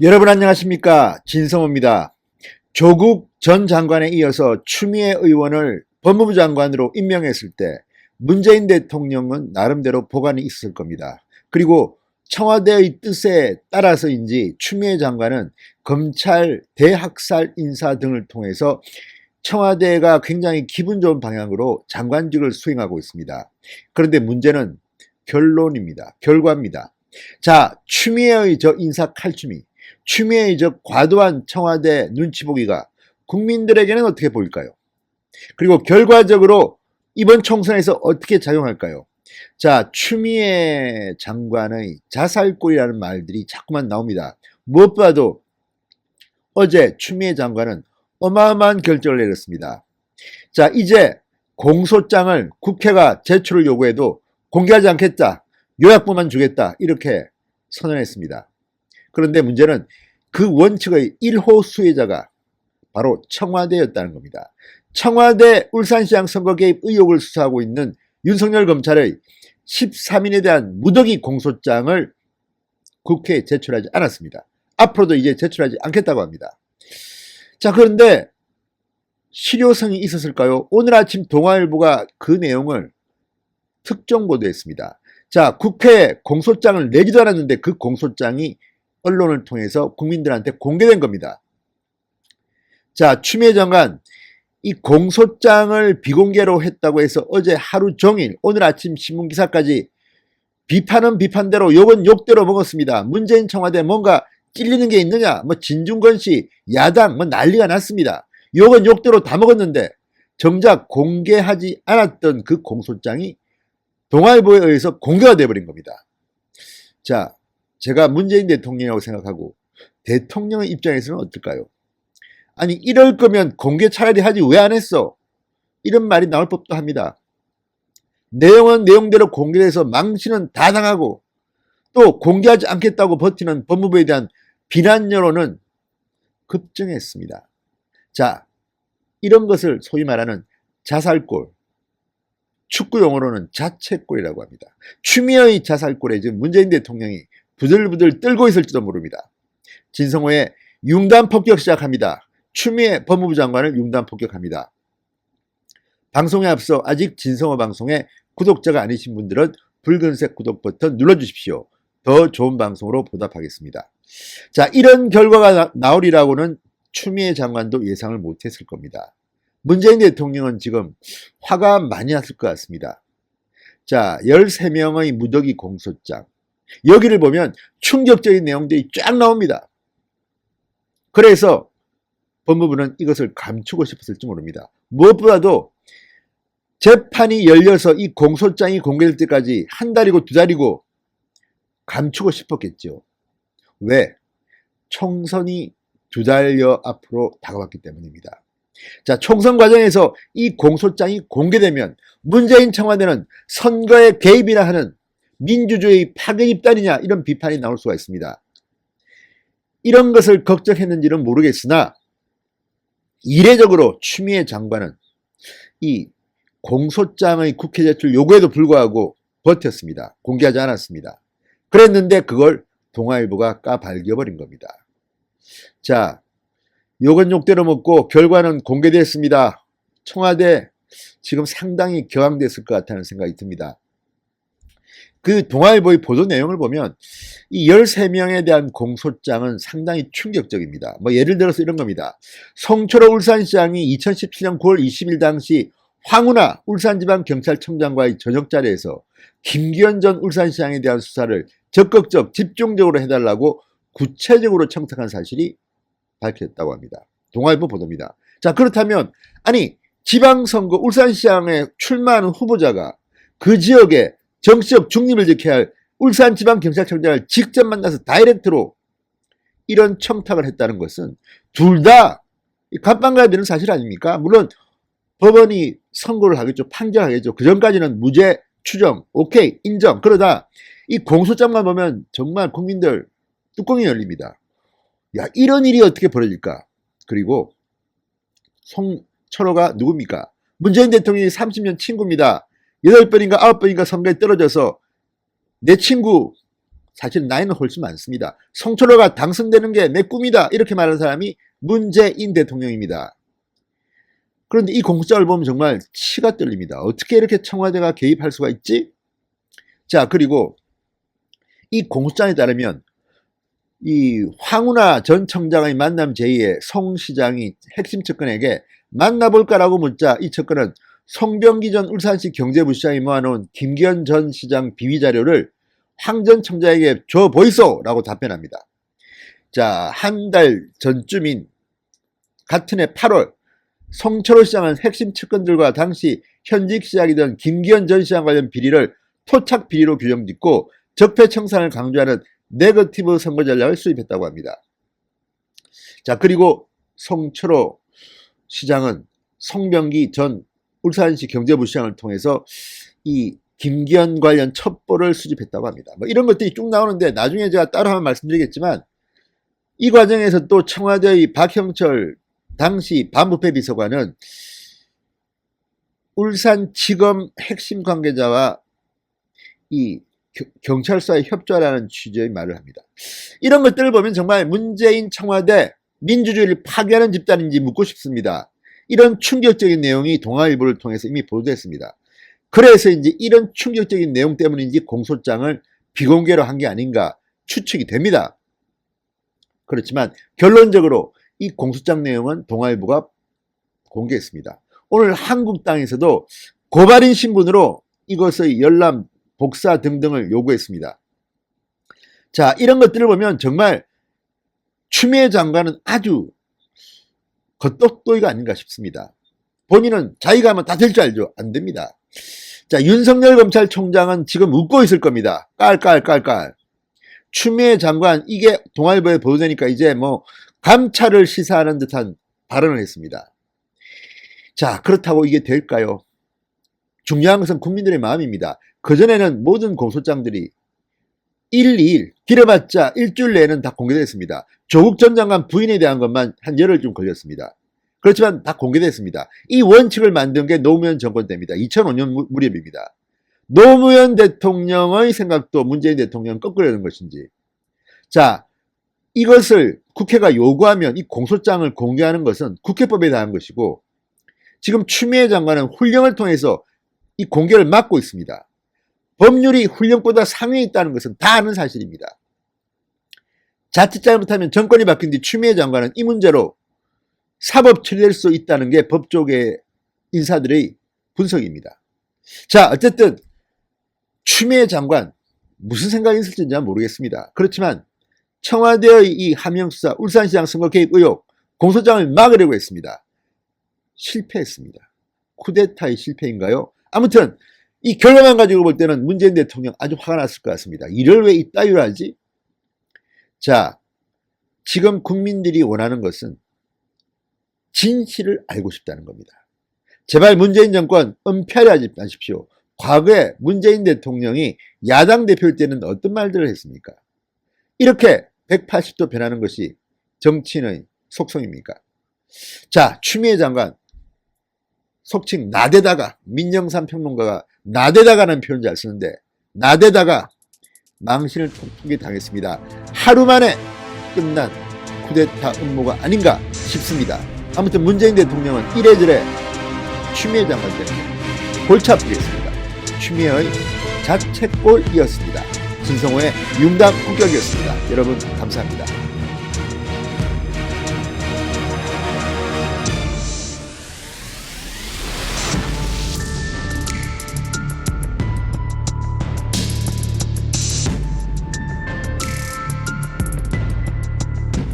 여러분 안녕하십니까? 진성호입니다. 조국 전 장관에 이어서 추미애 의원을 법무부 장관으로 임명했을 때 문재인 대통령은 나름대로 보관이 있을 겁니다. 그리고 청와대의 뜻에 따라서인지 추미애 장관은 검찰 대학살 인사 등을 통해서 청와대가 굉장히 기분 좋은 방향으로 장관직을 수행하고 있습니다. 그런데 문제는 결론입니다. 결과입니다. 자, 추미애의 저 인사 칼춤이, 추미애의 저 과도한 청와대 눈치 보기가 국민들에게는 어떻게 보일까요? 그리고 결과적으로 이번 총선에서 어떻게 작용할까요? 자, 추미애 장관의 자살골이라는 말들이 자꾸만 나옵니다. 무엇보다도 어제 추미애 장관은 어마어마한 결정을 내렸습니다. 자, 이제 공소장을 국회가 제출을 요구해도 공개하지 않겠다. 요약본만 주겠다. 이렇게 선언했습니다. 그런데 문제는 그 원칙의 1호 수혜자가 바로 청와대였다는 겁니다. 청와대 울산시장 선거 개입 의혹을 수사하고 있는 윤석열 검찰의 13인에 대한 무더기 공소장을 국회에 제출하지 않았습니다. 앞으로도 이제 제출하지 않겠다고 합니다. 자, 그런데 실효성이 있었을까요? 오늘 아침 동아일보가 그 내용을 특정 보도했습니다. 자, 국회에 공소장을 내지도 않았는데 그 공소장이 언론을 통해서 국민들한테 공개된 겁니다. 자, 추미애 장관 이 공소장을 비공개로 했다고 해서 어제 하루 종일 오늘 아침 신문기사까지 비판은 비판대로 욕은 욕대로 먹었습니다. 문재인 청와대 뭔가 찔리는 게 있느냐, 뭐 진중권 씨 야당 뭐 난리가 났습니다. 욕은 욕대로 다 먹었는데 정작 공개하지 않았던 그 공소장이 동아일보에 의해서 공개가 돼버린 겁니다. 자, 제가 문재인 대통령이라고 생각하고 대통령의 입장에서는 어떨까요? 아니, 이럴 거면 공개 차라리 하지 왜 안 했어? 이런 말이 나올 법도 합니다. 내용은 내용대로 공개돼서 망신은 다 당하고 또 공개하지 않겠다고 버티는 법무부에 대한 비난 여론은 급증했습니다. 자, 이런 것을 소위 말하는 자살골, 축구 용어로는 자책골이라고 합니다. 추미애의 자살골에 지금 문재인 대통령이 부들부들 떨고 있을지도 모릅니다. 진성호의 융단 폭격 시작합니다. 추미애 법무부 장관을 융단 폭격합니다. 방송에 앞서 아직 진성호 방송에 구독자가 아니신 분들은 붉은색 구독 버튼 눌러주십시오. 더 좋은 방송으로 보답하겠습니다. 자, 이런 결과가 나오리라고는 추미애 장관도 예상을 못했을 겁니다. 문재인 대통령은 지금 화가 많이 났을 것 같습니다. 자, 13명의 무더기 공소장. 여기를 보면 충격적인 내용들이 쫙 나옵니다. 그래서 법무부는 이것을 감추고 싶었을지 모릅니다. 무엇보다도 재판이 열려서 이 공소장이 공개될 때까지 한 달이고 두 달이고 감추고 싶었겠죠. 왜? 총선이 두 달여 앞으로 다가왔기 때문입니다. 자, 총선 과정에서 이 공소장이 공개되면 문재인 청와대는 선거에 개입이나 하는 민주주의 파괴 집단이냐 이런 비판이 나올 수가 있습니다. 이런 것을 걱정했는지는 모르겠으나 이례적으로 추미애 장관은 이 공소장의 국회 제출 요구에도 불구하고 버텼습니다. 공개하지 않았습니다. 그랬는데 그걸 동아일보가 까발겨버린 겁니다. 자, 욕은 욕대로 먹고 결과는 공개됐습니다. 청와대 지금 상당히 격앙됐을 것 같다는 생각이 듭니다. 그 동아일보의 보도 내용을 보면 이 13명에 대한 공소장은 상당히 충격적입니다. 뭐 예를 들어서 이런 겁니다. 송철호 울산시장이 2017년 9월 20일 당시 황운하 울산지방경찰청장과의 저녁 자리에서 김기현 전 울산시장에 대한 수사를 적극적 집중적으로 해달라고 구체적으로 청탁한 사실이 밝혔다고 합니다. 동아일보 보도입니다. 자, 그렇다면 아니 지방선거 울산시장에 출마하는 후보자가 그 지역에 정치적 중립을 지켜야 할 울산지방경찰청장을 직접 만나서 다이렉트로 이런 청탁을 했다는 것은 둘 다 갑방가야 되는 사실 아닙니까? 물론 법원이 선고를 하겠죠. 판결하겠죠. 그 전까지는 무죄 추정, 오케이, 인정. 그러다 이 공소장만 보면 정말 국민들 뚜껑이 열립니다. 야, 이런 일이 어떻게 벌어질까? 그리고 송철호가 누굽니까? 문재인 대통령이 30년 친구입니다. 8번인가 9번인가 선거에 떨어져서 내 친구 사실 나이는 훨씬 많습니다. 성철호가 당선되는 게 내 꿈이다 이렇게 말하는 사람이 문재인 대통령입니다. 그런데 이 공소장을 보면 정말 치가 떨립니다. 어떻게 이렇게 청와대가 개입할 수가 있지? 자, 그리고 이 공소장에 따르면 이 황운하 전 청장의 만남 제의에 송 시장이 핵심 측근에게 만나볼까라고 묻자 이 측근은 송병기 전 울산시 경제부시장이 모아놓은 김기현 전 시장 비위 자료를 황 전 청장에게 줘 보이소 라고 답변합니다. 자, 한 달 전쯤인 같은 해 8월 송철호 시장은 핵심 측근들과 당시 현직 시장이던 김기현 전 시장 관련 비리를 토착 비리로 규정짓고 적폐청산을 강조하는 네거티브 선거 전략을 수립했다고 합니다. 자, 그리고 송철호 시장은 송병기 전 울산시 경제부시장을 통해서 이 김기현 관련 첩보를 수집했다고 합니다. 뭐 이런 것들이 쭉 나오는데 나중에 제가 따로 한번 말씀드리겠지만 이 과정에서 또 청와대의 박형철 당시 반부패 비서관은 울산지검 핵심 관계자와 이 경찰서에 협조하라는 취지의 말을 합니다. 이런 것들을 보면 정말 문재인 청와대 민주주의를 파괴하는 집단인지 묻고 싶습니다. 이런 충격적인 내용이 동아일보를 통해서 이미 보도됐습니다. 그래서 이제 이런 충격적인 내용 때문인지 공소장을 비공개로 한 게 아닌가 추측이 됩니다. 그렇지만 결론적으로 이 공소장 내용은 동아일보가 공개했습니다. 오늘 한국당에서도 고발인 신분으로 이것의 열람, 복사 등등을 요구했습니다. 자, 이런 것들을 보면 정말 추미애 장관은 아주 겉똑또이가 아닌가 싶습니다. 본인은 자기가 하면 다 될 줄 알죠? 안 됩니다. 자, 윤석열 검찰총장은 지금 웃고 있을 겁니다. 깔깔깔깔. 추미애 장관, 이게 동아일보에 보도되니까 이제 뭐 감찰을 시사하는 듯한 발언을 했습니다. 자, 그렇다고 이게 될까요? 중요한 것은 국민들의 마음입니다. 그전에는 모든 공소장들이 1, 2일, 길어봤자 일주일 내에는 다 공개됐습니다. 조국 전 장관 부인에 대한 것만 한 열흘 좀 걸렸습니다. 그렇지만 다 공개됐습니다. 이 원칙을 만든 게 노무현 정권 때입니다. 2005년 무렵입니다. 노무현 대통령의 생각도 문재인 대통령 꺾으려는 것인지. 자, 이것을 국회가 요구하면 이 공소장을 공개하는 것은 국회법에 대한 것이고 지금 추미애 장관은 훈령을 통해서 이 공개를 막고 있습니다. 법률이 훈령보다 상위에 있다는 것은 다 아는 사실입니다. 자칫 잘못하면 정권이 바뀐 뒤 추미애 장관은 이 문제로 사법 처리될 수 있다는 게 법조계 인사들의 분석입니다. 자, 어쨌든 추미애 장관 무슨 생각이 있을지는 잘 모르겠습니다. 그렇지만 청와대의 이 하명수사 울산시장 선거 개입 의혹 공소장을 막으려고 했습니다. 실패했습니다. 쿠데타의 실패인가요? 아무튼 이 결과만 가지고 볼 때는 문재인 대통령 아주 화가 났을 것 같습니다. 이를 왜 이따위로 하지? 자, 지금 국민들이 원하는 것은 진실을 알고 싶다는 겁니다. 제발 문재인 정권 은폐하려 하지 마십시오. 과거에 문재인 대통령이 야당 대표일 때는 어떤 말들을 했습니까? 이렇게 180도 변하는 것이 정치인의 속성입니까? 자, 추미애 장관 속칭 나대다가, 민영삼 평론가가 나대다가라는 표현을 잘 쓰는데 나대다가 망신을 통통하게 당했습니다. 하루 만에 끝난 쿠데타 음모가 아닌가 싶습니다. 아무튼 문재인 대통령은 이래저래 추미애 장관 때문에 골치 아프겠습니다. 추미애의 자책골이었습니다. 진성호의 융담 품격이었습니다. 여러분 감사합니다.